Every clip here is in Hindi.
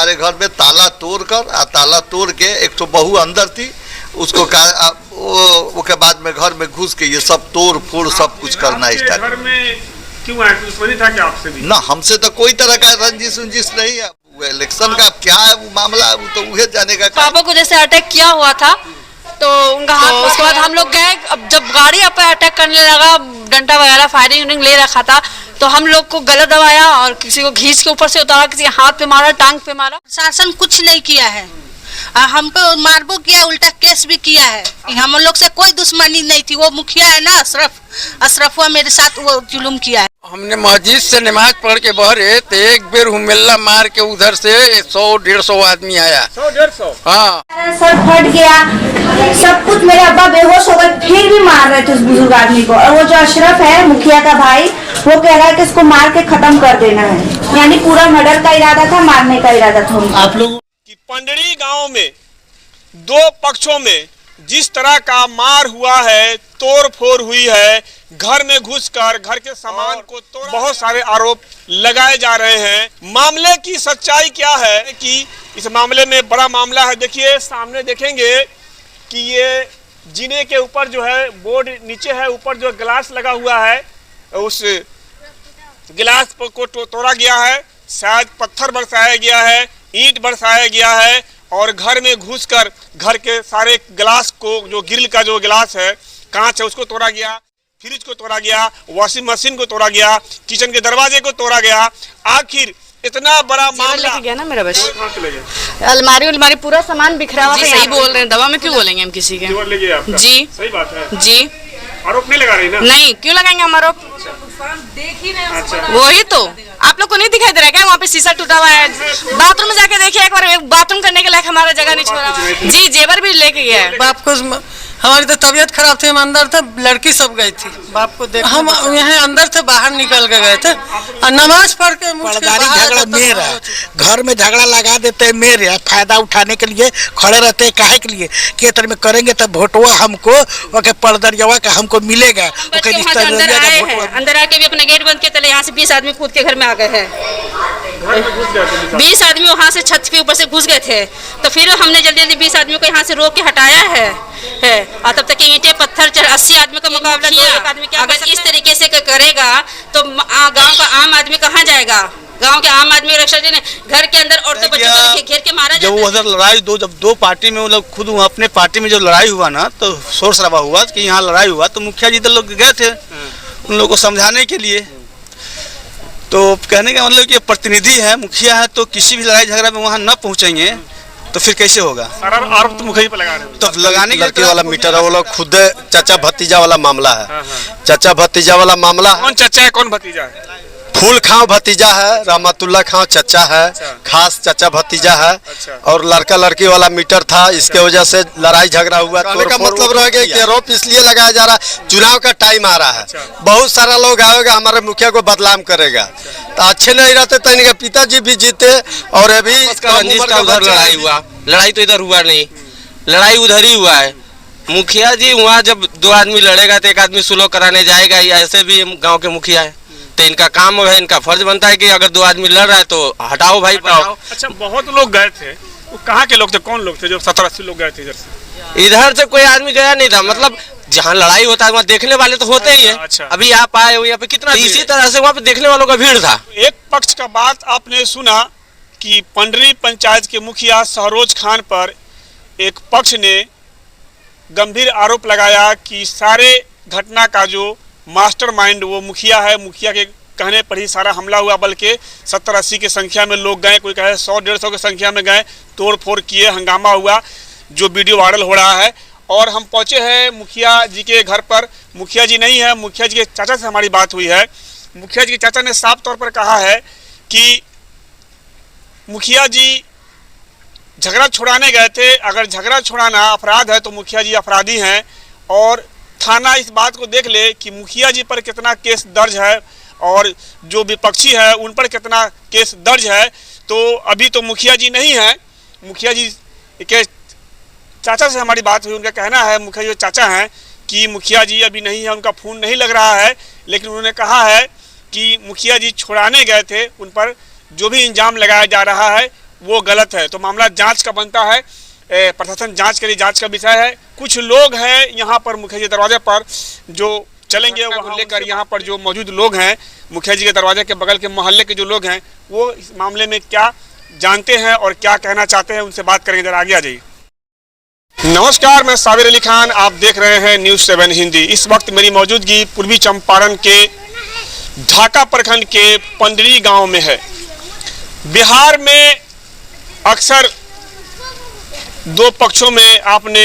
हमारे घर में ताला तोड़ के एक तो बहू अंदर थी, उसको वो के बाद में घर में घुस के ये सब तोड़ फोड़ सब कुछ करना स्टार्ट। घर में क्यों आए? दुश्मनी था क्या आपसे भी? ना, हमसे तो कोई तरह का रंजिश नहीं है। इलेक्शन का क्या है वो मामला है, वो तो उहे जाने का। पापा को जैसे अटैक किया हुआ था तो उनका हाथ, उसके बाद हम लोग गए। अब जब गाड़ी पे अटैक करने लगा, डंडा वगैरह फायरिंग ले रखा था, तो हम लोग को गला दबाया और किसी को घींच के ऊपर से उतारा, किसी हाथ पे मारा, टांग पे मारा। शासन कुछ नहीं किया है, हम पे मारबो किया, उल्टा केस भी किया है। हम लोग से कोई दुश्मनी नहीं थी। वो मुखिया है ना अशरफुआ, मेरे साथ वो जुलुम किया है। हमने मस्जिद से नमाज पढ़ के बहरे तो एक बेर हुमिल्ला मार के उधर से 100-150 आदमी आया। 100-150? हाँ, सर फट गया, सब कुछ। मेरे अब्बा बेहोश हो गए, फिर भी मार रहे थे उस बुजुर्ग आदमी को। और वो जो अशरफ है मुखिया का भाई, वो कह रहा है कि इसको मार के खत्म कर देना है, यानी पूरा मर्डर का इरादा था, मारने का इरादा था। आप लोग कि पंडरी गांव में दो पक्षों में जिस तरह का मार हुआ है, तोड़ फोड़ हुई है, घर में घुसकर घर के सामान को तोड़ा, बहुत सारे आरोप लगाए जा रहे हैं। मामले की सच्चाई क्या है कि इस मामले में बड़ा मामला है। देखिए सामने देखेंगे कि ये जीने के ऊपर जो है बोर्ड नीचे है, ऊपर जो गिलास लगा हुआ है, उस गिलास को तोड़ा गया है, शायद पत्थर बरसाया गया है, ईंट बरसाया गया है, और घर में घुसकर घर के सारे गिलास को, जो ग्रिल का जो गिलास है, कांच है, उसको तोड़ा गया, फ्रिज को तोड़ा गया, वॉशिंग मशीन को तोड़ा गया, किचन के दरवाजे को तोड़ा गया। आखिर इतना बड़ा मामला लेके गया ना मेरा बस, अलमारी पूरा सामान बिखरा हुआ था। सही बोल रहे हैं, दवा में क्यों बोलेंगे हम किसी के? जी सही बात है जी। आरोप नहीं लगा रही ना? नहीं, क्यों लगाएंगे हम आरोप? देख ही रहे हैं। अच्छा। वही तो आप लोग को नहीं दिखाई दे रहा है क्या? वहाँ पे शीशा टूटा हुआ है। बाथरूम में जाके देखिए एक बार, बाथरूम करने के लायक हमारा जगह नहीं छोड़ा हुआ है। जी, जेवर भी लेके गया है। बाप को, हमारी तो तबीयत खराब थी, हम अंदर थे, लड़की सब गई थी बाप को देख। हम यहाँ अंदर थे, बाहर निकल के गए थे और नमाज पढ़ के। झगड़ा मेरा घर में झगड़ा लगा देते हैं, मेरे फायदा उठाने के लिए खड़े रहते हैं। काहे के लिए कि तरह में करेंगे तब वोटवा हमको पर्दरिया का हमको मिलेगा। अंदर आके भी अपना गेट बंद के तले यहाँ से 20 आदमी कूद के घर में आ गए हैं। 20 आदमी वहाँ से छत के ऊपर से घुस गए थे, तो फिर हमने जल्दी 20 आदमियों को यहाँ से रोक के हटाया है। और तब तक ईंटें पत्थर 80 आदमी का मुकाबला एक आदमी क्या, अगर इस तरीके से करेगा तो गांव का आम आदमी कहाँ जाएगा? गांव के आम आदमी रक्षा जी ने घर के अंदर औरतों बच्चों को घेर के मारा। जब वो उधर लड़ाई जब दो पार्टी में, मतलब खुद अपने पार्टी में जो लड़ाई हुआ ना, तो शोर शराबा हुआ कि यहाँ लड़ाई हुआ, तो मुखिया जी तो लोग गए थे उन लोगों को समझाने के लिए। तो कहने का मतलब कि प्रतिनिधि है, मुखिया है, तो किसी भी लड़ाई झगड़ा में वहाँ न पहुँचेंगे तो फिर कैसे होगा? सारा आरोप तो मुखिया पे लगा रहे हैं। तो लगाने के लड़की वाला मीटर है, वो लोग खुद चाचा भतीजा वाला मामला है। चाचा भतीजा वाला मामला। कौन चाचा है, कौन भतीजा है? फूल खां भतीजा है, रहमतुल्ला खां चाचा है, खास चाचा भतीजा है। और लड़का लड़की वाला मीटर था, इसके वजह से लड़ाई झगड़ा हुआ। कहने का मतलब रह गया कि आरोप इसलिए लगाया जा रहा है, चुनाव का टाइम आ रहा है, बहुत सारा लोग आएगा हमारे मुखिया को बदनाम करेगा, तो अच्छे नहीं रहते। तो इनके पिताजी भी जीते और अभी उधर लड़ाई हुआ, लड़ाई तो इधर हुआ नहीं, लड़ाई उधर ही हुआ है। मुखिया जी वहाँ जब 2 आदमी लड़ेगा तो एक आदमी सुलह कराने जाएगा, ऐसे भी गाँव के मुखिया है, तो इनका काम है, इनका फर्ज बनता है कि अगर 2 आदमी लड़ रहा है तो हटाओ भाई, हटाओ। अच्छा, बहुत लोग गए थे, वो कहाँ के लोग थे, कौन लोग थे जो 70-80 लोग गए थे इधर से? इधर से कोई आदमी गया नहीं था, मतलब जहाँ लड़ाई होता है वहाँ देखने वाले तो होते ही है। अच्छा। अभी आप आए हो यहाँ पे कितना, इसी तरह से वहाँ पे देखने वालों का भीड़ था। एक पक्ष का बात आपने सुना कि पंडरी पंचायत के मुखिया शहरोज खान पर एक पक्ष ने गंभीर आरोप लगाया कि सारे घटना का जो मास्टरमाइंड वो मुखिया है, मुखिया के कहने पर ही सारा हमला हुआ, बल्कि 70-80 की संख्या में लोग गए, कोई कहे 100-150 की संख्या में गए, तोड़ फोड़ किए, हंगामा हुआ, जो वीडियो वायरल हो रहा है। और हम पहुंचे हैं मुखिया जी के घर पर। मुखिया जी नहीं है, मुखिया जी के चाचा से हमारी बात हुई है। मुखिया जी के चाचा ने साफ तौर पर कहा है कि मुखिया जी झगड़ा छुड़ाने गए थे, अगर झगड़ा छुड़ाना अपराध है तो मुखिया जी अपराधी हैं, और थाना इस बात को देख ले कि मुखिया जी पर कितना केस दर्ज है और जो विपक्षी है उन पर कितना केस दर्ज है। तो अभी तो मुखिया जी नहीं है, मुखिया जी के चाचा से हमारी बात हुई, उनका कहना है, मुखिया जी चाचा हैं, कि मुखिया जी अभी नहीं है, उनका फ़ोन नहीं लग रहा है, लेकिन उन्होंने कहा है कि मुखिया जी छुड़ाने गए थे, उन पर जो भी इंजाम लगाया जा रहा है वो गलत है। तो मामला जांच का बनता है, प्रशासन जांच के लिए जांच का विषय है। कुछ लोग हैं यहाँ पर मुखिया जी दरवाजे पर जो चलेंगे वहाँ लेकर, यहाँ पर जो मौजूद लोग हैं मुखिया जी के दरवाजे के बगल के मोहल्ले के जो लोग हैं वो इस मामले में क्या जानते हैं और क्या कहना चाहते हैं, उनसे बात करेंगे। जरा आगे आ जाइए। नमस्कार, मैं साबिर अली खान, आप देख रहे हैं न्यूज़ 7 हिंदी। इस वक्त मेरी मौजूदगी पूर्वी चंपारण के ढाका प्रखंड के पंडरी गांव में है। बिहार में अक्सर दो पक्षों में आपने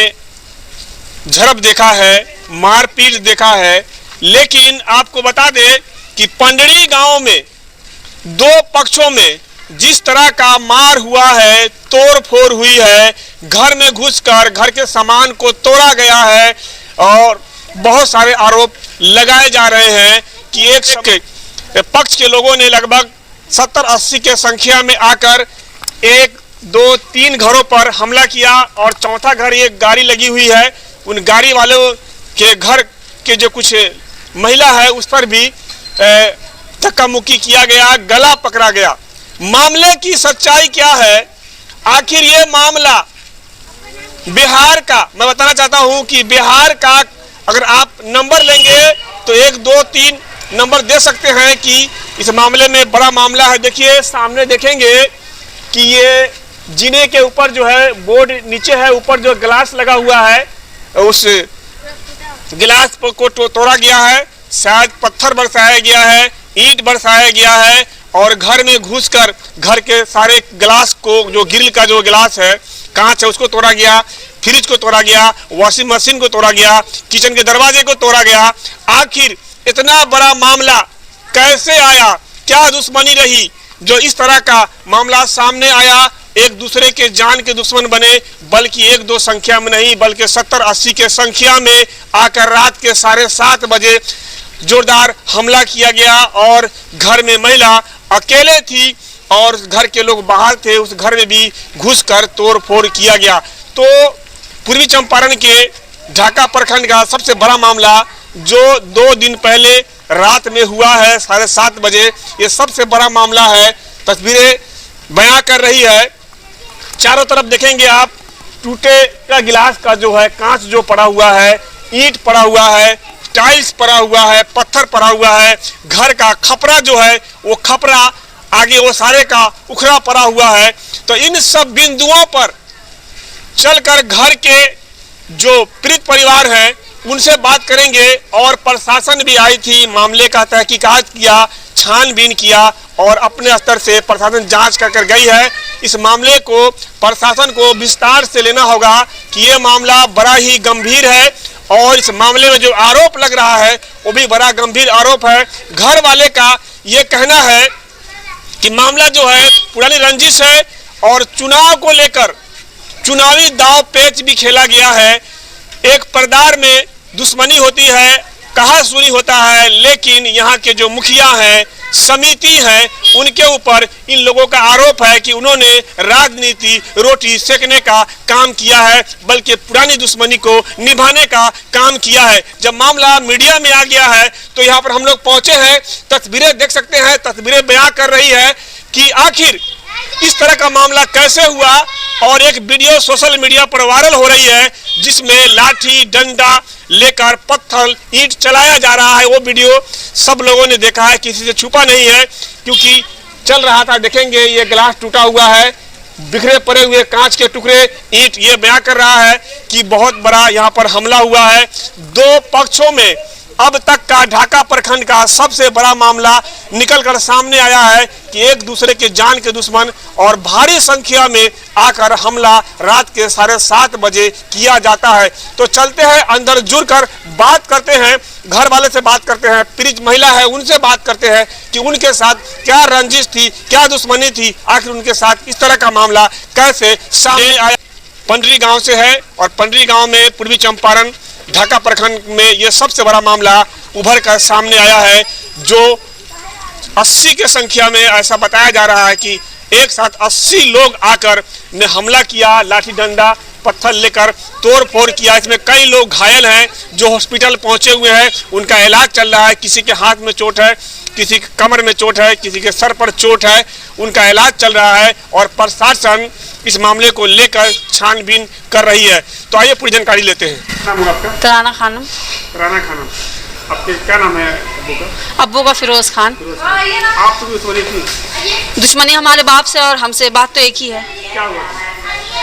झड़प देखा है, मारपीट देखा है, लेकिन आपको बता दें कि पंडरी गांव में दो पक्षों में जिस तरह का मार हुआ है, तोड़ फोड़ हुई है, घर में घुसकर घर के सामान को तोड़ा गया है और बहुत सारे आरोप लगाए जा रहे हैं कि एक पक्ष के लोगों ने लगभग 70-80 के संख्या में आकर 1, 2, 3 घरों पर हमला किया और चौथा घर एक गाड़ी लगी हुई है, उन गाड़ी वालों के घर के जो कुछ महिला है उस पर भी धक्का मुक्की किया गया, गला पकड़ा गया। मामले की सच्चाई क्या है, आखिर ये मामला बिहार का, मैं बताना चाहता हूं कि बिहार का अगर आप नंबर लेंगे तो 1, 2, 3 नंबर दे सकते हैं कि इस मामले में बड़ा मामला है। देखिए सामने देखेंगे कि ये जीने के ऊपर जो है बोर्ड नीचे है, ऊपर जो गिलास लगा हुआ है उस गिलास को तोड़ा गया है, शायद पत्थर बरसाया गया है, ईंट बरसाया गया है और घर में घुसकर घर के सारे गिलास को, जो ग्रिल का जो गिलास है, कांच है, उसको तोड़ा गया, फ्रिज को तोड़ा गया, वॉशिंग मशीन को तोड़ा गया, किचन के दरवाजे को तोड़ा गया। आखिर इतना बड़ा मामला कैसे आया, क्या दुश्मनी रही जो इस तरह का मामला सामने आया? एक दूसरे के जान के दुश्मन बने, बल्कि 1-2 संख्या में नहीं बल्कि 70-80 के संख्या में आकर रात के 7:30 बजे जोरदार हमला किया गया और घर में महिला अकेले थी और घर के लोग बाहर थे, उस घर में भी घुसकर तोड़ फोड़ किया गया। तो पूर्वी चंपारण के ढाका प्रखंड का सबसे बड़ा मामला जो 2 दिन पहले रात में हुआ है 7:30 बजे, ये सबसे बड़ा मामला है। तस्वीरें बयां कर रही है, चारों तरफ देखेंगे आप, टूटे का गिलास का जो है कांच जो पड़ा हुआ है, ईंट पड़ा हुआ है, टाइल्स पड़ा हुआ है, पत्थर पड़ा हुआ है, घर का खपरा जो है वो खपरा आगे वो सारे का उखड़ा पड़ा हुआ है। तो इन सब बिंदुओं पर चलकर घर के जो पीड़ित परिवार है उनसे बात करेंगे और प्रशासन भी आई थी, मामले का तहकीकात किया, छानबीन किया और अपने स्तर से प्रशासन जांच कर गई है। इस मामले को प्रशासन को विस्तार से लेना होगा कि ये मामला बड़ा ही गंभीर है और इस मामले में जो आरोप लग रहा है वो भी बड़ा गंभीर आरोप है। घर वाले का ये कहना है कि मामला जो है पुरानी रंजिश है और चुनाव को लेकर चुनावी दाव पेच भी खेला गया है। एक परिवार में दुश्मनी होती है, कहा सुनी होता है, लेकिन यहाँ के जो मुखिया हैं, समिति है, उनके ऊपर इन लोगों का आरोप है कि उन्होंने राजनीति रोटी सेकने का काम किया है, बल्कि पुरानी दुश्मनी को निभाने का काम किया है। जब मामला मीडिया में आ गया है तो यहाँ पर हम लोग पहुंचे हैं, तस्वीरें देख सकते हैं, तस्वीरें बयां कर रही है कि आखिर इस तरह का मामला कैसे हुआ। और एक वीडियो सोशल मीडिया पर वायरल हो रही है जिसमें लाठी डंडा लेकर पत्थर ईंट चलाया जा रहा है। वो वीडियो सब लोगों ने देखा है, किसी से छुपा नहीं है क्योंकि चल रहा था। देखेंगे ये गिलास टूटा हुआ है, बिखरे पड़े हुए कांच के टुकड़े, ईंट, ये बयां कर रहा है कि बहुत बड़ा यहाँ पर हमला हुआ है। दो पक्षों में अब तक का ढाका प्रखंड का सबसे बड़ा मामला निकलकर सामने आया है कि एक दूसरे के जान के दुश्मन और भारी संख्या में आकर हमला रात के 7:30 बजे किया जाता है। तो चलते हैं अंदर जुड़कर बात करते हैं, घर वाले से बात करते हैं, पीड़ित महिला है उनसे बात करते हैं कि उनके साथ क्या रंजिश थी, क्या दुश्मनी थी, आखिर उनके साथ इस तरह का मामला कैसे सामने आया। पंडरी गाँव से है और पंडरी गाँव में पूर्वी चंपारण ढाका प्रखंड में ये सबसे बड़ा मामला उभर कर सामने आया है, जो 80 के संख्या में ऐसा बताया जा रहा है कि एक साथ 80 लोग आकर ने हमला किया, लाठी डंडा पत्थर लेकर तोड़ फोड़ किया। इसमें कई लोग घायल हैं जो हॉस्पिटल पहुंचे हुए हैं, उनका इलाज चल रहा है, किसी के हाथ में चोट है, किसी के कमर में चोट है, किसी के सर पर चोट है, उनका इलाज चल रहा है और प्रशासन इस मामले को लेकर छानबीन कर रही है। तो आइए पूरी जानकारी लेते हैं। नाम है आपका? तराना खानम। तराना खानम, आपके क्या नाम है अब्बू का? अब्बू का फिरोज खान। आप तो दुश्मनी थी? दुश्मनी हमारे बाप से और हमसे, बात तो एक ही है। क्या हुआ?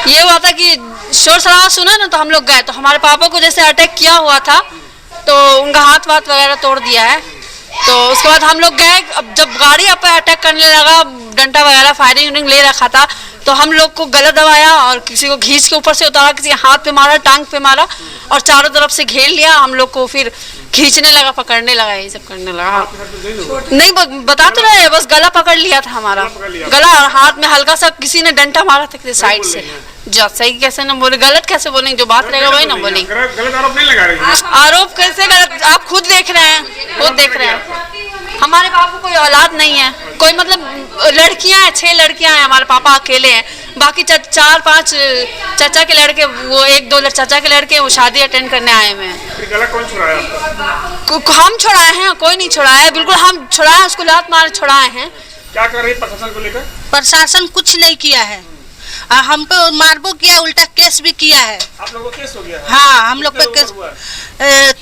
ये हुआ था कि शोर शराबा सुना ना, तो हम लोग गए, तो हमारे पापा को जैसे अटैक किया हुआ था तो उनका हाथ वाथ वगैरह तोड़ दिया है। तो उसके बाद हम लोग गए, अब जब गाड़ी आप अटैक करने लगा, डंडा वगैरह फायरिंग ले रखा था, तो हम लोग को गला दबाया और किसी को घींच के ऊपर से उतारा, किसी के हाथ पे मारा, टांग पे मारा और चारों तरफ से घेर लिया हम लोग को। फिर खींचने लगा, पकड़ने लगा, यही सब करने लगा। नहीं बता तो रहे, बस गला पकड़ लिया था हमारा, गला और हाथ में हल्का सा किसी ने डंडा मारा था किसी साइड से। जो सही कैसे ना बोले, गलत कैसे बोलेंगे, जो बात रहेगा वही ना बोलेंगे। गलत आरोप नहीं लगा रही हैं? आरोप कैसे गलत, आप खुद देख रहे हैं, खुद देख रहे हैं। हमारे पापा को कोई औलाद नहीं है, कोई मतलब लड़कियां हैं, 6 लड़कियां हैं, हमारे पापा अकेले हैं, बाकी 4-5 चाचा के लड़के, वो 1-2 चाचा के लड़के वो शादी अटेंड करने आए हुए हैं। गला कौन छुड़ाया आपका? हम छुड़ाए हैं, कोई नहीं छुड़ाया है, बिल्कुल हम छुड़ाए, उसको लात मार छुड़ाए हैं। क्या कर रही है प्रशासन को लेकर? प्रशासन कुछ नहीं किया है, हम पे मारबो किया, उल्टा केस भी किया है। आप लोगों को केस हो गया है? हाँ, हम लोग पे केस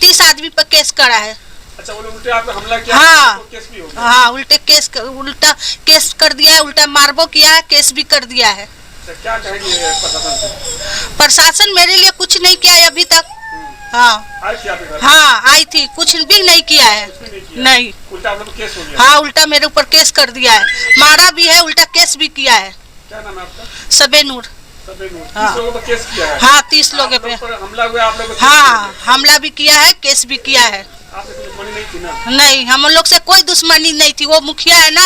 30 आदमी पे केस करा है। अच्छा, वो उल्टे आप पे हमला किया? हाँ, तो केस भी हो गया? हाँ, उल्टा केस कर दिया है, उल्टा मारबो किया है, केस भी कर दिया है। अच्छा, क्या कहेंगे प्रशासन से? प्रशासन मेरे लिए कुछ नहीं किया है अभी तक। हाँ, आई थी, कुछ भी नहीं किया है। नहीं, उल्टा आप लोग केस हो गया? हाँ, उल्टा मेरे ऊपर केस कर दिया है, मारा भी है, उल्टा केस भी किया है। क्या नाम है आपका? सबेनूर। हाँ। 30 लोगों पर केस किया है? हाँ, 30 लोगों पे हमला हुआ आप लोग? हाँ, हमला भी किया है, केस भी किया है। आपसे कोई दुश्मनी नहीं थी ना? नहीं, हम लोग से कोई दुश्मनी नहीं थी। वो मुखिया है ना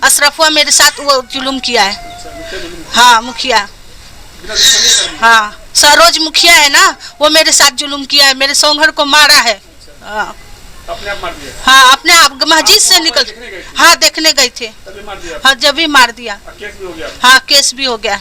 अशरफुआ मेरे साथ वो जुलुम किया है। हाँ, मुखिया, हाँ, सरोज मुखिया है ना, वो मेरे साथ जुलुम किया है, मेरे सौंगर को मारा है। हाँ, अपने आप मार दिया? हाँ, अपने आप मस्जिद से निकल, हाँ, देखने गए थे। हाँ, जब भी मार दिया। केस भी हो गया? हाँ, केस भी हो गया।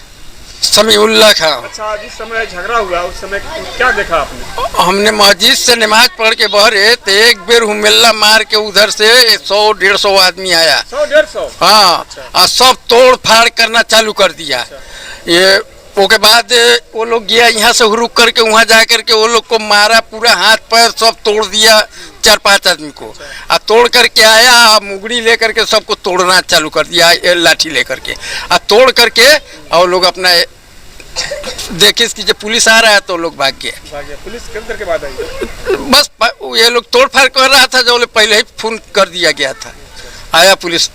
समीउल्लाह खां। अच्छा, जिस समय झगड़ा हुआ उस समय क्या देखा आपने? हमने मस्जिद से नमाज पढ़ के बहरे तो एक बेर हुमेल्ला मार के उधर से 100-150 आदमी आया। 100-150? हाँ। अच्छा। और सब तोड़ फाड़ करना चालू कर दिया। अच्छा। ये उसके बाद वो लोग गया यहाँ से रुक करके वहाँ जा करके वो लोग को मारा, पूरा हाथ पैर सब तोड़ दिया 4-5 आदमी को। और तोड़ करके आया, मुगड़ी लेकर के सबको तोड़ना चालू कर दिया, लाठी लेकर के। और तोड़ करके और लोग अपना देखे कि जब पुलिस आ रहा है तो लोग भाग गया। पुलिस कब करके बाद आई? बस ये लोग तोड़ फाड़ कर रहा था, जो पहले ही फोन कर दिया गया था। आया पुलिस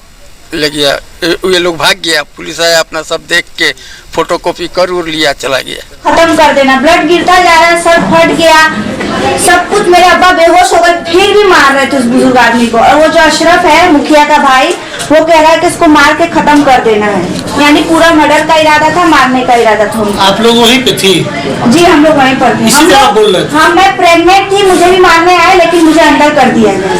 ले गया, ये लोग भाग गया, पुलिस आया, अपना सब देख के फोटोकॉपी कर उर लिया, चला गया। खत्म कर देना, ब्लड गिरता जा रहा है, सर फट गया, सब कुछ। मेरे अब्बा बेहोश हो गए, फिर भी मार रहे थे उस बुजुर्ग आदमी को। और वो जो अशरफ है मुखिया का भाई, वो कह रहा है कि इसको मार के खत्म कर देना है, यानी पूरा मर्डर का इरादा था, मारने का इरादा था। आप लोग वहीं पे थी? जी, हम लोग वहीं पर थे। हाँ, मैं प्रेग्नेंट थी, मुझे भी मारने आए, लेकिन मुझे अंदर कर दिया गया।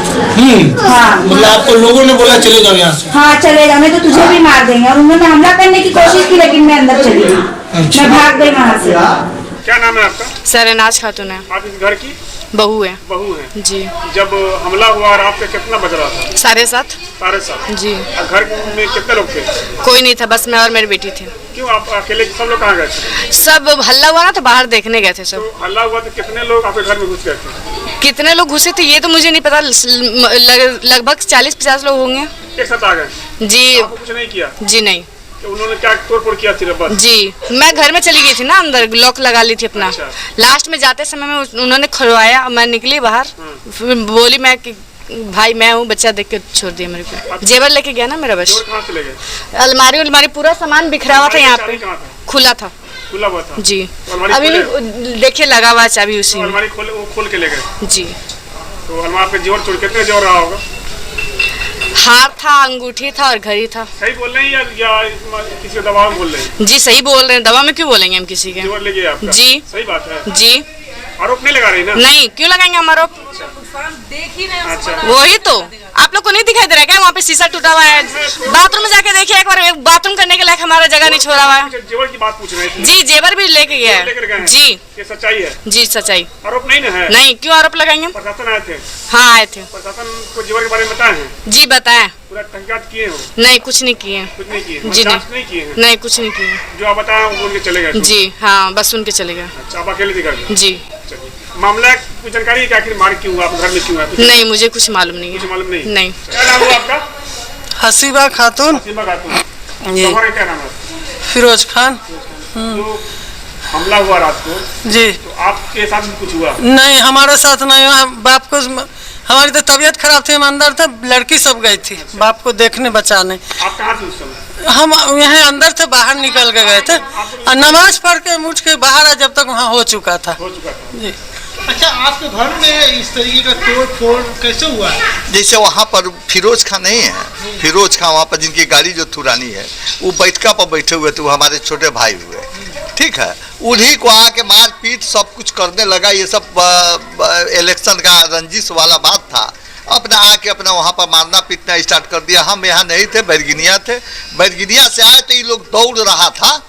हाँ, मतलब आपको लोगों ने बोला चले जाओ यहाँ से? हाँ, चले जाओ, नहीं तो तुझे भी मार देंगे। और उन्होंने हमला करने की कोशिश की, लेकिन मैं अंदर चली गई। मैं भाग गई वहाँ से। क्या नाम है आपका? सरनाज खातून है। आप इस घर की बहू है? बहू है जी। जब हमला हुआ और आपका कितना बज रहा था? 7:30। 7:30 जी। घर में कितने लोग थे? कोई नहीं था, बस मैं और मेरी बेटी थे। क्यों आप अकेले? सब लोग कहाँ गए थे? सब हल्ला हुआ ना तो बाहर देखने गए थे सब। तो हल्ला हुआ तो कितने लोग आपके घर में घुस गए थे? कितने लोग घुसे थे ये तो मुझे नहीं पता, लगभग 40-50 लोग होंगे। एक साथ आ गए? जी। आपको कुछ नहीं किया? जी नहीं। तो उन्होंने क्या तोड़-फोड़ किया सिर्फ बस? जी, मैं घर में चली गई थी ना, अंदर लॉक लगा ली थी अपना। अच्छा। लास्ट में जाते समय में उन्होंने खुलवाया, मैं निकली बाहर, फिर बोली मैं कि भाई मैं हूँ, बच्चा देख के छोड़ दिया मेरे को। जेवर लेके गया ना मेरा बस। कहाँ से ले गए? अलमारी पूरा सामान बिखरा हुआ था यहाँ पे, खुला था। खुला हुआ था? जी। अभी देखिए लगा हुआ चाबी उसी में। अलमारी खोल के ले गए? जी। तो अलमारी पे जोर चोर कितने जोर रहा होगा? हार था, अंगूठी था और घड़ी था। सही बोल रहे हैं या किसी को दबाव में बोल रहे हैं? जी सही बोल रहे हैं, दवा में क्यों बोलेंगे हम किसी के? जोर ले गए आपका? जी। सही बात है? जी। आरोप नहीं लगा रही ना? नहीं, क्यों लगाएंगे हम आरोप? अच्छा। वही तो आप लोग को नहीं दिखाई दे रहा है क्या? वहाँ पे शीशा टूटा हुआ है। बाथरूम में जाके देखिए एक बार, बाथरूम करने के लायक हमारा जगह नहीं छोड़ा हुआ है। जेवर की बात पूछ रहे थे। जी जेवर भी लेके गया है जी। ये सच्चाई है? जी सच्चाई। आरोप नहीं ना है? नहीं, क्यों आरोप लगाएंगे? प्रशासन आए थे? हाँ आए थे। प्रशासन को जेवर के बारे में बताए हैं? जी बताए। पूरा तहकीकात किए हो? नहीं कुछ नहीं किए। कुछ नहीं किए? जी नहीं किए हैं? नहीं कुछ नहीं किए। जो आप बताए वो उनके चले गए? जी हाँ बस सुन के चले गए। अच्छा आप अकेले दिखा गए? जी। मामला कुछ जानकारी है कि आखिर मार क्यों हुआ, आप घर में क्यों है? नहीं मुझे कुछ मालूम नहीं है। कुछ मालूम नहीं? नहीं। क्या नाम हुआ आपका? हसीबा खातून। हसीबा खातून। जी। शौहर का क्या नाम है? फिरोज खान। जो हमला हुआ रात को जी तो आपके साथ भी कुछ हुआ? नहीं हमारे साथ नहीं हुआ। बाप को हमारी तो तबीयत खराब थी, हम अंदर थे, लड़की सब गई थी बाप को देखने बचाने। आप कहाँ थे उस समय? हम यहाँ अंदर थे, बाहर निकल के गए थे और नमाज पढ़ के मुझ के बाहर आ, जब तक वहाँ हो चुका था। जी। अच्छा आपके घर में इस तरीके का तोड़ फोड़ कैसे हुआ? जैसे वहाँ पर फिरोज खां नहीं है, फिरोज खां वहाँ पर जिनकी गाड़ी जो थुरानी है वो बैठका पर बैठे हुए थे, वो हमारे छोटे भाई हुए, ठीक है। उन्हीं को आके मारपीट सब कुछ करने लगा। ये सब इलेक्शन का रंजिश वाला बात था। अपना आके अपना वहाँ पर मारना पीटना स्टार्ट कर दिया। हम यहाँ नहीं थे, बैरगिनिया थे। बैरगिनिया से आए तो ये लोग दौड़ रहा था,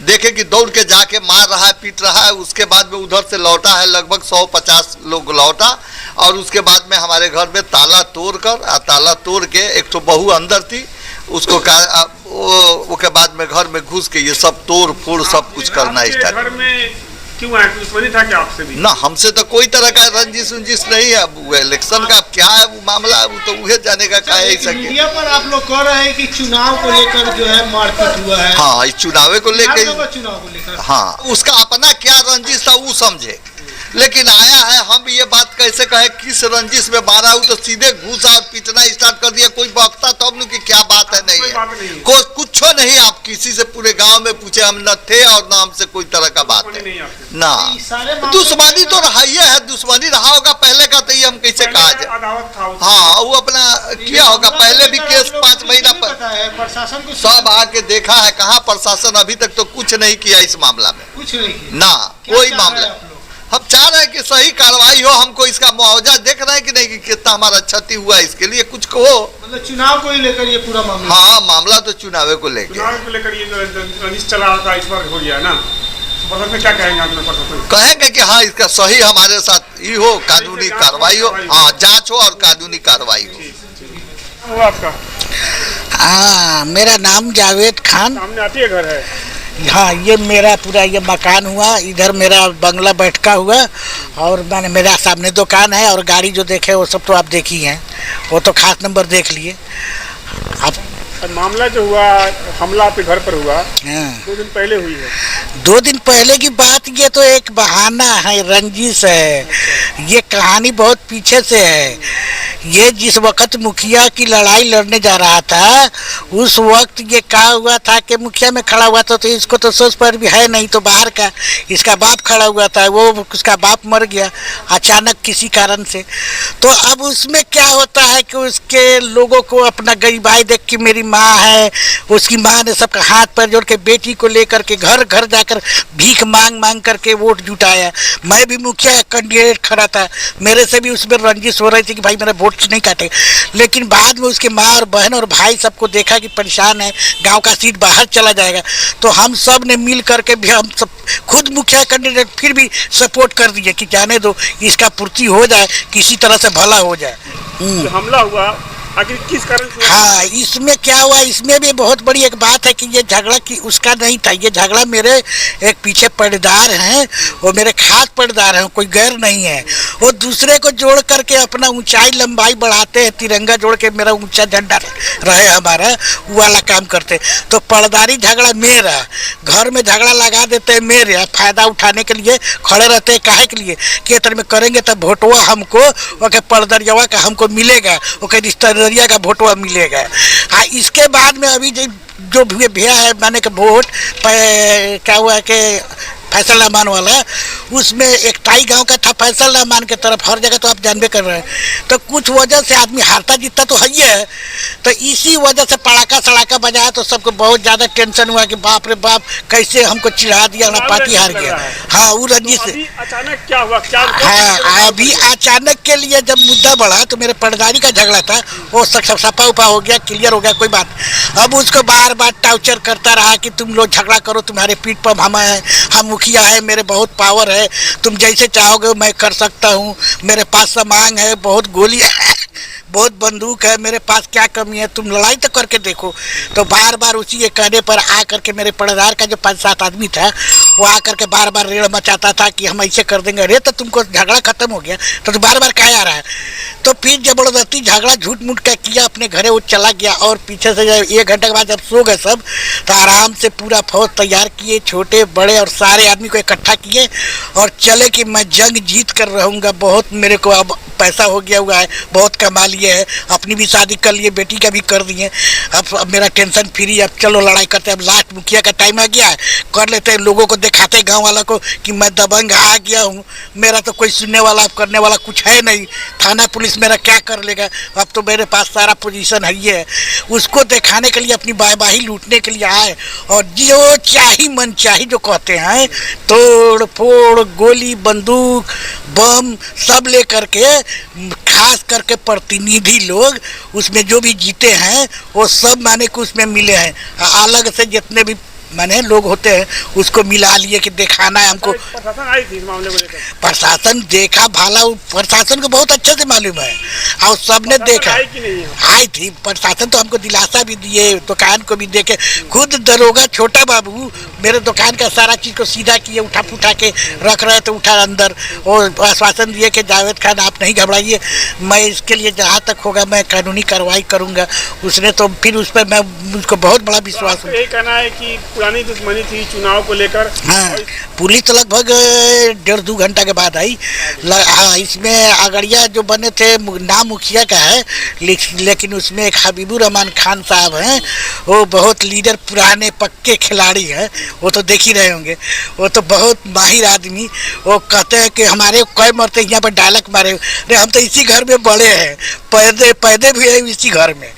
देखे कि दौड़ के जाके मार रहा है, पीट रहा है। उसके बाद में उधर से लौटा है, लगभग 150 लोग लौटा और उसके बाद में हमारे घर में ताला तोड़ के एक तो बहू अंदर थी, उसको वो के बाद में घर में घुस के ये सब तोड़ फोड़ सब कुछ करना स्टार्ट। घर में क्यों आए? दुश्मनी था क्या आपसे भी? ना हमसे तो कोई तरह का रंजिश उंजिश नहीं है। अब इलेक्शन का क्या है वो मामला है, वो तो उहे जाने का क्या है। मीडिया पर आप लोग कह रहे हैं कि चुनाव को लेकर जो है मारपीट हुआ है। हाँ इस चुनाव को लेकर हाँ उसका अपना क्या रंजिश था वो समझे, लेकिन आया है। हम ये बात कैसे कहे किस रंजिश में मारा हूँ, तो सीधे घुसा और पीटना स्टार्ट कर दिया। कोई बकता तो हम लोग की क्या बात है, नहीं है कोई कुछ नहीं। आप किसी से पूरे गांव में पूछे, हम न थे और न हमसे कोई तरह का बात है ना। दुश्मनी तो रहा है, दुश्मनी रहा होगा पहले का, तो ये हम कैसे कहा जाए। हाँ वो अपना किया होगा पहले भी केस 5 महीना पर प्रशासन को सब आके देखा है। कहाँ प्रशासन अभी तक तो कुछ नहीं किया इस मामला में, कुछ नहीं ना कोई मामला। हम चाह रहे हैं कि सही कार्रवाई हो। हमको इसका मुआवजा देख रहे हैं कि नहीं कि कितना हमारा क्षति हुआ, इसके लिए कुछ कहो। मतलब चुनाव को ही लेकर ये पूरा मामला? हाँ मामला तो चुनाव को लेकर ये रंजिश चला रहा था, इस बार हो गया ना। प्रशासन में क्या कहेंगे आप? कहेंगे कि हाँ इसका सही हमारे साथ ही हो, कानूनी कार्रवाई हो। हाँ जांच हो और कानूनी कार्रवाई हो। आपका? हाँ मेरा नाम जावेद खान। सामने आती है घर है? हाँ ये मेरा पूरा ये मकान हुआ, इधर मेरा बंगला बैठका हुआ और मैंने मेरा सामने दुकान है और गाड़ी जो देखे वो सब तो आप देखी हैं, वो तो खास नंबर देख लिए आप। मामला जो हुआ हमला आपके घर पर हुआ 2 दिन पहले हुई है? 2 दिन पहले की बात, ये तो एक बहाना है, रंजिश है। ये कहानी बहुत पीछे से है। ये जिस वक्त मुखिया की लड़ाई लड़ने जा रहा था उस वक्त ये कहा हुआ था कि मुखिया में खड़ा हुआ था, तो इसको तो सोच पर भी है नहीं, तो बाहर का इसका बाप खड़ा हुआ था। वो उसका बाप मर गया अचानक किसी कारण से। तो अब उसमें क्या होता है कि उसके लोगों को अपना गरीबाई देख के, मेरी माँ है, उसकी माँ ने सबका हाथ पैर जोड़ के बेटी को लेकर के घर घर जाकर भीख मांग मांग करके वोट जुटाया। मैं भी मुखिया कैंडिडेट खड़ा था, मेरे से भी उसमें रंजिश हो रही थी कि भाई मेरा वोट नहीं काटे। लेकिन बाद में उसके माँ और बहन और भाई सबको देखा कि परेशान है, गांव का सीट बाहर चला जाएगा, तो हम सब ने मिल करके भी, हम सब खुद मुखिया कैंडिडेट फिर भी सपोर्ट कर दिए कि जाने दो, इसका पूर्ति हो जाए, किसी तरह से भला हो जाए। हमला हुआ आखिर किस कारण से? हाँ इसमें क्या हुआ, इसमें भी बहुत बड़ी एक बात है कि ये झगड़ा की उसका नहीं था। ये झगड़ा मेरे एक पीछे पर्दार हैं, वो मेरे खास पर्दार हैं, कोई गैर नहीं है। वो दूसरे को जोड़ करके अपना ऊंचाई लंबाई बढ़ाते हैं, तिरंगा जोड़ के मेरा ऊंचा झंडा रहे हमारा, वो वाला काम करते। तो पर्दारी झगड़ा मेरा, घर में झगड़ा लगा देते हैं मेरे, फायदा उठाने के लिए खड़े रहते हैं। काहे के लिए कि तरह में करेंगे तब वोटवा हमको, ओके पर्दरियावा का हमको मिलेगा, ओके रिश्तेदारिया का वोटवा मिलेगा। हाँ इसके बाद में अभी जो भैया है मैंने के वोट क्या हुआ कि फैसल रहमान वाला, उसमें एक टाई गांव का था फैसल रहमान के तरफ, हर जगह तो आप जानबे कर रहे हैं। तो कुछ वजह से आदमी हारता जीतता तो है ही है, तो इसी वजह से पड़ाका सड़ाका बजाया तो सबको बहुत ज़्यादा टेंशन हुआ कि बाप रे बाप कैसे हमको चिढ़ा दिया, पार्टी हार गया। हाँ वो रंजिश से अचानक क्या हुआ, क्या हाँ अभी अचानक के लिए जब मुद्दा बढ़ा तो मेरे पटदारी का झगड़ा था, वो सब सफा उपा हो गया, क्लियर हो गया, कोई बात। अब उसको बार बार टार्चर करता रहा कि तुम लोग झगड़ा करो, तुम्हारे पीठ पर हम हैं, हम मुखिया है, मेरे बहुत पावर है, तुम जैसे चाहोगे मैं कर सकता हूँ, मेरे पास सामान है, बहुत गोली है, बहुत बंदूक है, मेरे पास क्या कमी है, तुम लड़ाई तो करके देखो। तो बार बार उसी के कहने पर आ करके मेरे पड़दार का जो 5-7 आदमी था वो आ करके बार बार रेड़ मचाता था कि हम ऐसे कर देंगे। अरे तो तुमको झगड़ा खत्म हो गया तो बार बार क्या आ रहा है। तो फिर जबरदस्ती झगड़ा झूठ मूठ का किया, अपने घरे वो चला गया। और पीछे से जब 1 घंटे के बाद जब सो गए सब, तो आराम से पूरा फौज तैयार किए, छोटे बड़े और सारे आदमी को इकट्ठा किए और चले कि मैं जंग जीत कर रहूँगा। बहुत मेरे को अब पैसा हो गया हुआ है, बहुत कमा लिए है, अपनी भी शादी कर लिए, बेटी का भी कर दिए, अब मेरा टेंशन फ्री, अब चलो लड़ाई करते हैं। अब लास्ट मुखिया का टाइम आ गया है, कर लेते हैं, लोगों को दिखाते गांव वाला को कि मैं दबंग आ गया हूँ, मेरा तो कोई सुनने वाला करने वाला कुछ है नहीं, थाना पुलिस मेरा क्या कर लेगा, अब तो मेरे पास सारा पोजीशन है ही है। उसको दिखाने के लिए, अपनी वाहवाही लूटने के लिए आए और जो चाही मन चाही जो कहते हैं, तोड़ फोड़, गोली बंदूक बम सब ले करके, खास करके प्रतिनिधि लोग उसमें जो भी जीते हैं वो सब माने को उसमें मिले हैं। अलग से जितने भी माने लोग होते हैं उसको मिला लिए कि दिखाना है हमको। प्रशासन आई थी इस मामले को लेकर? प्रशासन देखा भाला, प्रशासन को बहुत अच्छे से मालूम है और सबने देखा। आई थी प्रशासन, तो हमको दिलासा भी दिए, दुकान को भी देखे। खुद दरोगा छोटा बाबू मेरे दुकान का सारा चीज को सीधा किए, उठा पुठा के रख रहे थे, उठा अंदर और आश्वासन दिए कि जावेद खान आप नहीं घबराइए, मैं इसके लिए जहाँ तक होगा मैं कानूनी कार्रवाई करूँगा। उसने तो फिर उस पर मैं उसको बहुत बड़ा विश्वास हूँ। यही कहना है कि पुरानी दुश्मनी थी चुनाव को लेकर? हाँ, पुलिस तो लगभग 1.5-2 घंटा के बाद आई। हाँ, इसमें अगड़िया जो बने थे नाम मुखिया का है, लेकिन उसमें एक हबीबुर रहमान खान साहब हैं, वो बहुत लीडर, पुराने पक्के खिलाड़ी हैं, वो तो देख ही रहे होंगे, वो तो बहुत माहिर आदमी। वो कहते हैं कि हमारे कई मरते यहाँ पर डायलॉग मारे, अरे हम तो इसी घर में बड़े हैं, पैदे भी है इसी घर में,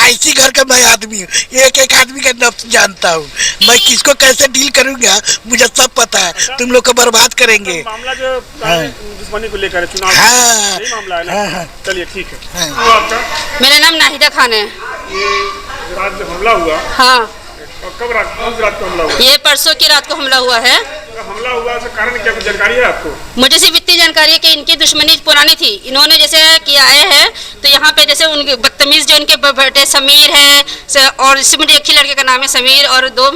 इसी घर का मैं आदमी हूँ, एक आदमी का नफ्स जानता हूँ, मैं किसको कैसे डील करूंगा मुझे सब पता है, तुम लोग को बर्बाद करेंगे। मामला जो दुश्मनी को लेकर चुनाव, हाँ, यही मामला है ना? हाँ, चलिए ठीक है। हाँ। तो आपका? मेरा नाम नाहिदा खान है। ये रात जब हमला हुआ, हाँ, कब रात को हमला हुआ? ये परसों की रात को हमला हुआ है। हमला हुआ इसका कारण क्या, कुछ जानकारी है आपको? मुझे सिर्फ इतनी जानकारी है कि इनकी दुश्मनी पुरानी थी। इन्होंने जैसे किया आए हैं तो यहाँ पे जैसे उनके बदतमीज जो उनके बेटे समीर है और इसमें एक ही लड़के का नाम है समीर और 2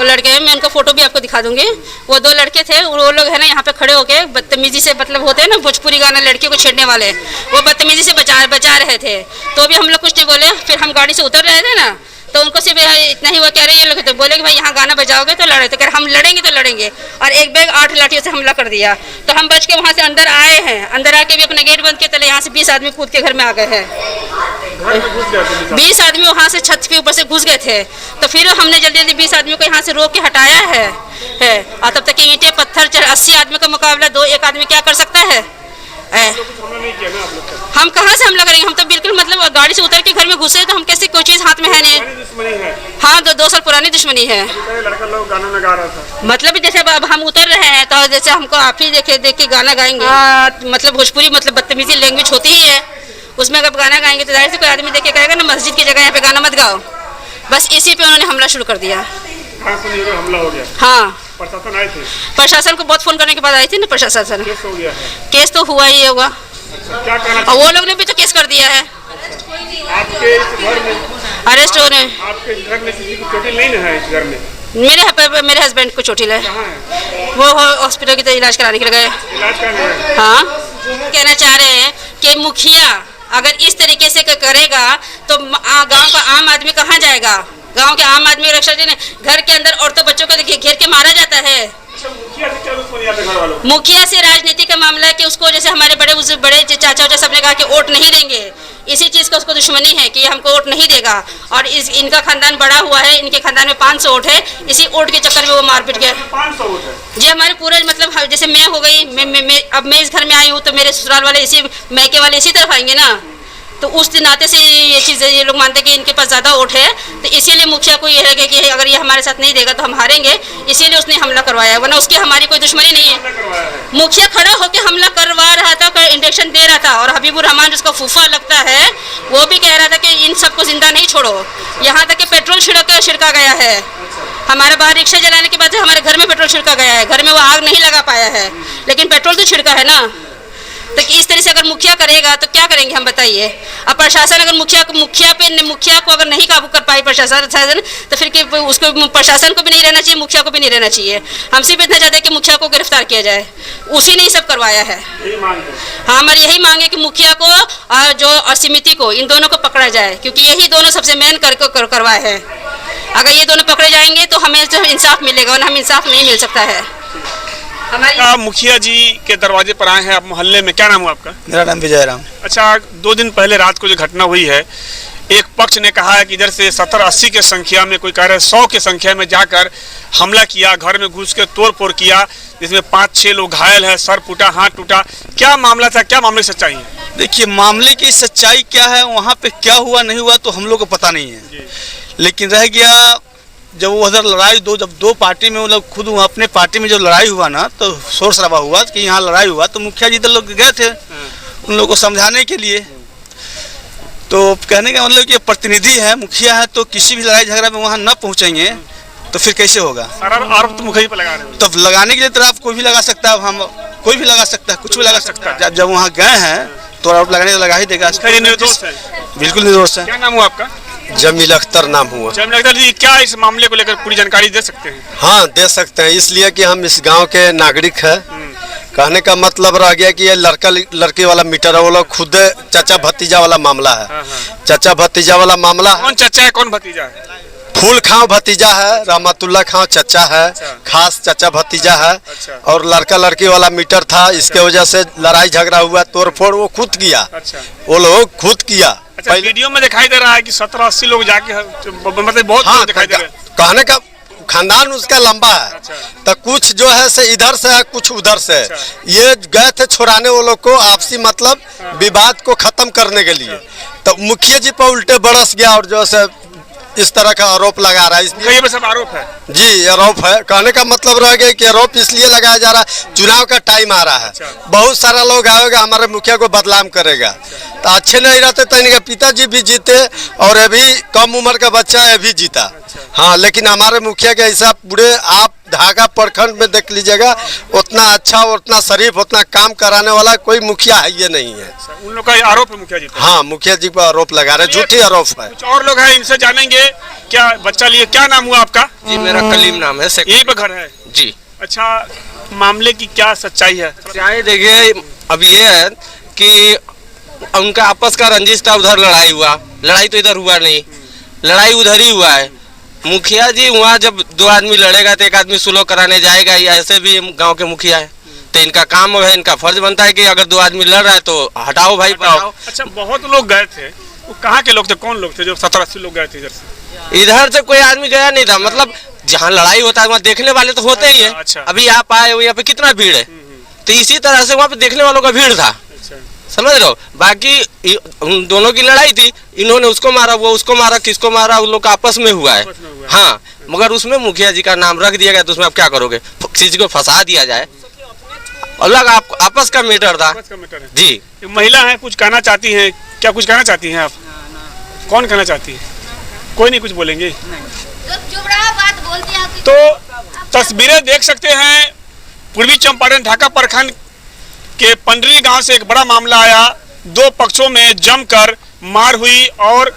लड़के हैं, मैं उनका फोटो भी आपको दिखा दूंगी। वो 2 लड़के थे, वो लोग है ना यहाँ पे खड़े होके बदतमीजी से, मतलब होते हैं ना भोजपुरी गाना लड़कियों को छेड़ने वाले, वो बदतमीजी से बचा रहे थे। तो भी हम लोग कुछ नहीं बोले। फिर हम गाड़ी से उतर रहे थे ना, तो उनको सिर्फ इतना ही वो कह रहे हैं, ये लोग तो बोले कि भाई यहाँ गाना बजाओगे तो लड़े, तो कह हम लड़ेंगे तो लड़ेंगे। और एक बैग 8 लाठियों से हमला कर दिया। तो हम बच के वहाँ से अंदर आए हैं, अंदर आके भी अपना गेट बंद किया, तले यहाँ से 20 आदमी कूद के घर में आ गए हैं। 20 आदमी वहाँ से छत के ऊपर से घुस गए थे। तो फिर हमने जल्दी 20 आदमियों को यहाँ से रोक के हटाया है। और तब तक ईंटें पत्थर 80 आदमी का मुकाबला 1 आदमी क्या कर सकता है? हम कहाँ से हमला करेंगे? हम तो बिल्कुल मतलब गाड़ी से उतर के घर में घुसे तो हम कैसे, कोई चीज हाथ में है नहीं। हाँ, 2 साल पुरानी दुश्मनी है। लड़का लोग गाना में गा रहा था, मतलब जैसे अब हम उतर रहे हैं तो जैसे हमको आप ही देख के गाना गाएंगे, मतलब भोजपुरी मतलब बदतमीजी लैंग्वेज होती ही है, उसमें अगर गाना गाएंगे तो जाहिर से कोई आदमी देख के कहेगा ना मस्जिद की जगह यहाँ पे गाना मत गाओ। बस इसी पे उन्होंने हमला शुरू कर दिया। हमला हो गया। हाँ, प्रशासन आए थे? प्रशासन को बहुत फोन करने के बाद आई थी ना प्रशासन। केस हो गया है? केस तो हुआ ही होगा। क्या कहना? और वो लोग ने भी तो केस कर दिया है। आपके इस घर में अरेस्ट हो रहे हैं? आपके घर में किसी को चोटिल नहीं है? इस घर में मेरे हस्बैंड को चोटिल है, वो हॉस्पिटल की इलाज कराने के लिए गए। इलाज कराने? हाँ, कहना चाह रहे हैं कि मुखिया अगर इस तरीके से करेगा तो गांव का आम आदमी कहाँ जाएगा? गांव के आम आदमी रक्षा घर के अंदर औरतों बच्चों को घेर के मारा जाता है। मुखिया से राजनीति का मामला है कि उसको जैसे हमारे बड़े चाचा सबने कहा कि वोट नहीं देंगे, इसी चीज़ का उसको दुश्मनी है कि हमको वोट नहीं देगा, और इनका खानदान बड़ा हुआ है, इनके खानदान में 500 वोट है, इसी वोट के चक्कर में वो मारपीट गया। 500 वोट है जी, हमारे पूरे मतलब जैसे मैं हो गई, अब मैं इस घर में आई हूँ तो मेरे ससुराल वाले इसी मैके वाले इसी तरफ आएंगे ना, तो उस नाते से ये चीज़ ये लोग मानते हैं कि इनके पास ज़्यादा वोट है, तो इसीलिए मुखिया को ये है कि अगर ये हमारे साथ नहीं देगा तो हम हारेंगे, इसीलिए उसने हमला करवाया है, वरना उसकी हमारी कोई दुश्मनी नहीं है। मुखिया खड़ा होकर हमला करवा रहा था, इंजेक्शन दे रहा था, और हबीबुर रहमान जिसका फूफा लगता है वो भी कह रहा था कि इन सबको जिंदा नहीं छोड़ो, यहाँ तक कि पेट्रोल छिड़का गया है। हमारे बाहर रिक्शा जलाने के बाद हमारे घर में पेट्रोल छिड़का गया है, घर में वो आग नहीं लगा पाया है, लेकिन पेट्रोल तो छिड़का है ना। तो इस तरह से अगर मुखिया करेगा तो क्या करेंगे हम बताइए। अब प्रशासन अगर मुखिया को अगर नहीं काबू कर पाई प्रशासन, तो फिर उसको प्रशासन को भी नहीं रहना चाहिए, मुखिया को भी नहीं रहना चाहिए। हम सिर्फ इतना चाहते हैं कि मुखिया को गिरफ्तार किया जाए, उसी ने ही सब करवाया है। हाँ, हमारी यही मांग है कि मुखिया को और समिति को, इन दोनों को पकड़ा जाए, क्योंकि यही दोनों सबसे मेन करवाए हैं। अगर ये दोनों पकड़े जाएंगे तो हमें इंसाफ मिलेगा, और हम इंसाफ नहीं मिल सकता है। आप मुखिया जी के दरवाजे पर आए हैं, आप मोहल्ले में, क्या नाम हुआ आपका? मेरा नाम विजय राम। अच्छा, 2 दिन पहले रात को जो घटना हुई है, एक पक्ष ने कहा है कि इधर से 70-80 के संख्या में, कोई कह रहा है 100 के संख्या में जाकर हमला किया, घर में घुस के तोड़ फोड़ किया, जिसमें 5-6 लोग घायल है, सर फूटा, हाथ टूटा। क्या मामला था, क्या मामले की सच्चाई है? देखिए, मामले की सच्चाई क्या है, वहाँ पे क्या हुआ नहीं हुआ तो हम लोग को पता नहीं है, लेकिन रह गया जब वो उधर लड़ाई जब दो पार्टी में वो लोग खुद अपने पार्टी में जब लड़ाई हुआ ना, तो शोर शराबा हुआ कि यहाँ लड़ाई हुआ, तो मुखिया जी लोग गए थे उन लोगों को समझाने के लिए। तो कहने का मतलब कि प्रतिनिधि है, मुखिया है, तो किसी भी लड़ाई झगड़ा में वहाँ न पहुँचेंगे तो फिर कैसे होगा। आरोप तो मुखिया पर लगा रहे हैं, तो लगाने के लिए तो आप कोई भी लगा सकता है, हम कोई भी लगा सकता है, कुछ भी लगा सकता है। जब वहाँ गए हैं तो आरोप लगाने लगा ही देगा। निर्दोष है, बिल्कुल निर्दोष है। क्या नाम हुआ आपका? जमील अख्तर नाम हुआ। जमील अख्तर जी, क्या इस मामले को लेकर पूरी जानकारी दे सकते हैं? हाँ, दे सकते हैं, इसलिए कि हम इस गांव के नागरिक हैं। कहने का मतलब रह गया कि ये लड़का लड़की वाला मीटर है, वो लोग खुद चाचा भतीजा वाला मामला है। चाचा भतीजा वाला मामला। कौन चाचा है, कौन भतीजा है? फूल खां भतीजा है, रहमतुल्लाह खां चाचा है, खास चाचा भतीजा है, और लड़का लड़की वाला मीटर था, इसके वजह से लड़ाई झगड़ा हुआ, तोड़ फोड़ वो खुद किया। वो लोग खुद किया। अच्छा, वीडियो में दिखाई दे रहा है कि 70-80 लोग जाके, मतलब बहुत लोग दिखाई दे रहे हैं। कहने का खानदान उसका लंबा है, तो कुछ जो है से इधर से है, कुछ उधर से है। ये गए थे छोड़ाने वो लोग को, आपसी मतलब विवाद को खत्म करने के लिए, तो मुखिया जी पर उल्टे बरस गया और जो है इस तरह का आरोप लगा रहा है। इसमें सब आरोप है जी, आरोप है। कहने का मतलब रह गया कि आरोप इसलिए लगाया जा रहा है, चुनाव का टाइम आ रहा है, बहुत सारा लोग आएगा हमारे मुखिया को बदनाम करेगा, तो अच्छे नहीं रहते। तो इनके पिताजी भी जीते और अभी कम उम्र का बच्चा है भी जीता। हाँ, लेकिन हमारे मुखिया के ऐसा पूरे आप ढाका प्रखंड में देख लीजिएगा, उतना अच्छा, उतना शरीफ, उतना काम कराने वाला कोई मुखिया है ये नहीं है। उन लोग का आरोप है मुखिया जी? हाँ, मुखिया जी पर आरोप लगा रहे, झूठी आरोप है। कुछ और लोग हैं, इनसे जानेंगे। क्या बच्चा लिए, क्या नाम हुआ आपका? जी, मेरा कलीम नाम है। यही पे घर है जी। अच्छा, मामले की क्या सच्चाई है? सच्चाई देखिए, अब ये है कि उनका आपस का रंजिश था, उधर लड़ाई हुआ, लड़ाई तो इधर हुआ नहीं, लड़ाई उधर ही हुआ है। मुखिया जी वहाँ जब 2 आदमी लड़ेगा तो एक आदमी सुलह कराने जाएगा, या ऐसे भी गांव के मुखिया है, तो इनका काम है, इनका फर्ज बनता है कि अगर 2 आदमी लड़ रहा है तो हटाओ भाई, हटाओ। अच्छा, बहुत लोग गए थे, वो कहाँ के लोग थे, कौन लोग थे जो 70-80 लोग गए थे इधर से? इधर से कोई आदमी गया नहीं था, मतलब जहाँ लड़ाई होता है वहाँ देखने वाले तो होते ही है। अच्छा। अभी आप आए हो, यहाँ पे कितना भीड़ है, तो इसी तरह से वहाँ पे देखने वालों का भीड़ था, समझ रहे हो। बाकी उन दोनों की लड़ाई थी, इन्होंने उसको मारा, वो उसको मारा, किसको मारा, उन लोग का आपस में हुआ है। हाँ, मगर उसमें मुखिया जी का नाम रख दिया गया, तो उसमें आप क्या करोगे, किसी को फंसा दिया जाए, अलग आप आपस का मैटर था जी। महिला है, कुछ कहना चाहती हैं क्या? कुछ कहना चाहती हैं आप? कौन कहना चाहती है? कोई नहीं कुछ बोलेंगे। तो तस्वीरें देख सकते हैं, पूर्वी चंपारण ढाका प्रखंड के पंडरी गांव से एक बड़ा मामला आया। 2 पक्षों में जमकर मार हुई, और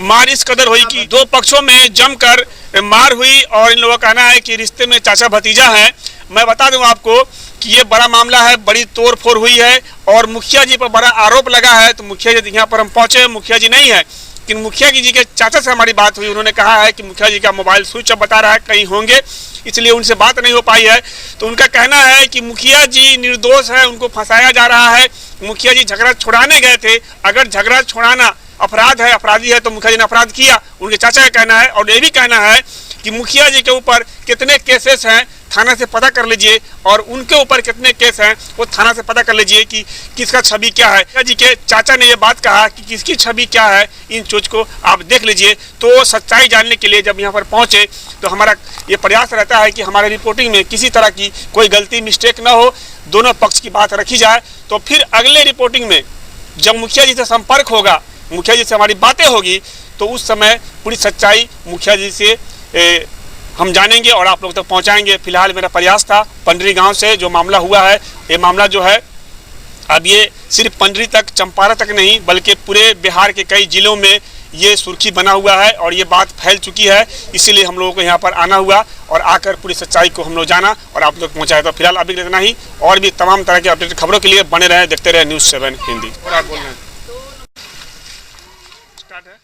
मार इस कदर हुई कि 2 पक्षों में जमकर मार हुई, और इन लोगों का कहना है कि रिश्ते में चाचा भतीजा हैं। मैं बता दूं आपको कि ये बड़ा मामला है, बड़ी तोड़ फोड़ हुई है, और मुखिया जी पर बड़ा आरोप लगा है। तो मुखिया जी यहाँ पर हम पहुंचे, मुखिया जी नहीं है, लेकिन मुखिया जी के चाचा से हमारी बात हुई। उन्होंने कहा है कि मुखिया जी का मोबाइल स्विच ऑफ बता रहा है, कहीं होंगे, इसलिए उनसे बात नहीं हो पाई है। तो उनका कहना है कि मुखिया जी निर्दोष है, उनको फंसाया जा रहा है, मुखिया जी झगड़ा छुड़ाने गए थे। अगर झगड़ा छुड़ाना अपराध है, अपराधी है, तो मुखिया जी ने अपराध किया। उनके चाचा का कहना है और ये भी कहना है कि मुखिया जी के ऊपर कितने केसेस हैं थाना से पता कर लीजिए, और उनके ऊपर कितने केस हैं वो थाना से पता कर लीजिए कि किसका छवि क्या है। मुखिया जी के चाचा ने ये बात कहा कि किसकी छवि क्या है, इन चीज को आप देख लीजिए। तो सच्चाई जानने के लिए जब यहाँ पर पहुंचे तो हमारा ये प्रयास रहता है कि हमारे रिपोर्टिंग में किसी तरह की कोई गलती मिस्टेक ना हो, दोनों पक्ष की बात रखी जाए। तो फिर अगले रिपोर्टिंग में जब मुखिया जी से संपर्क होगा, मुखिया जी से हमारी बातें होगी, तो उस समय पूरी सच्चाई मुखिया जी से हम जानेंगे और आप लोग तक पहुंचाएंगे। फिलहाल मेरा प्रयास था पंडरी गांव से जो मामला हुआ है, ये मामला जो है अब ये सिर्फ पंडरी तक, चंपारण तक नहीं बल्कि पूरे बिहार के कई जिलों में ये सुर्खी बना हुआ है और ये बात फैल चुकी है। इसीलिए हम लोगों को यहाँ पर आना हुआ और आकर पूरी सच्चाई को हम लोग जाना और आप लोग पहुँचाया। तो फिलहाल अभी इतना ही, और भी तमाम तरह के अपडेट खबरों के लिए बने रहे, देखते रहे News 7 हिंदी। और आप बोल रहे हैं स्टार्ट है।